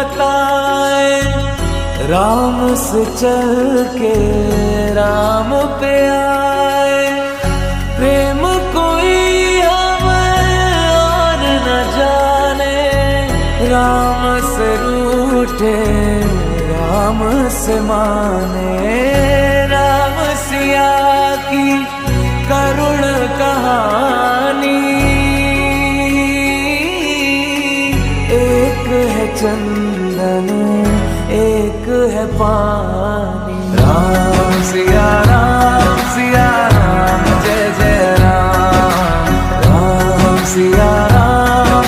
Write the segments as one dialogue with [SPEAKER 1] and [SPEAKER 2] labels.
[SPEAKER 1] बताए, राम से चल के राम पे आए। प्रेम कोई हमें और न जाने, राम से रूठे राम से माने। राम सिया की करुण कहानी, एक है चंदन एक है पानी। राम सिया राम जय जय राम। राम सिया राम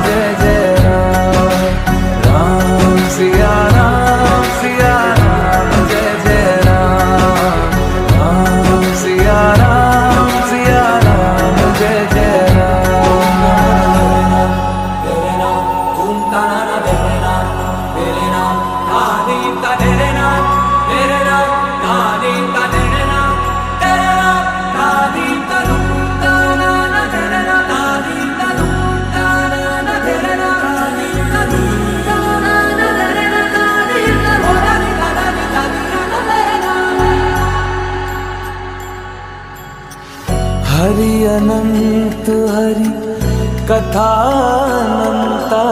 [SPEAKER 1] जय जय राम। राम सिया राम जय जय राम। राम सिया राम जय जय राम। तेरे नाम तुम ताना तेरे नाम आदि ता तेरे नाम तेरे नाम आदि ता तेरे नाम तेरे नाम आदि ता तुम ताना तेरे नाम आदि ता तुम ताना तेरे नाम आदि ता तुम ताना तेरे नाम आदि ता होरानी ताना तेरे नाम। हरि अनंत हरि कथा अनंता,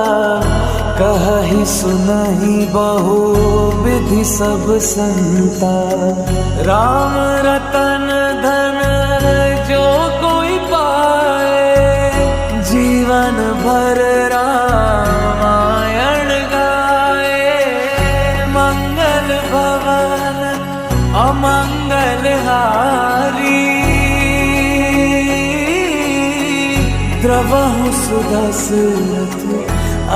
[SPEAKER 1] कहि सुनहि बहु विधि सब संता। राम रतन धन जो कोई पाए, जीवन भर रामायण गाए। मंगल भवन अमंगल हारी, द्रवहु सुदशरथ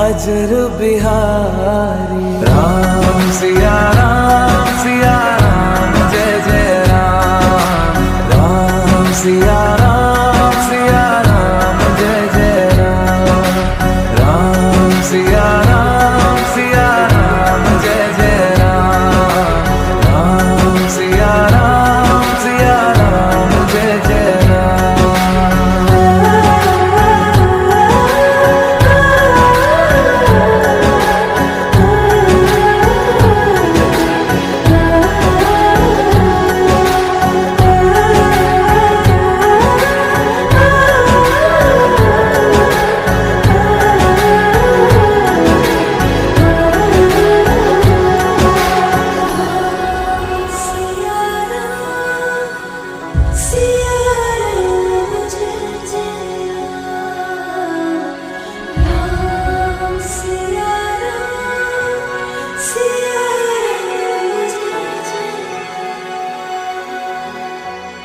[SPEAKER 1] अजर बिहारी। राम सिया राम जय जय राम। राम सिया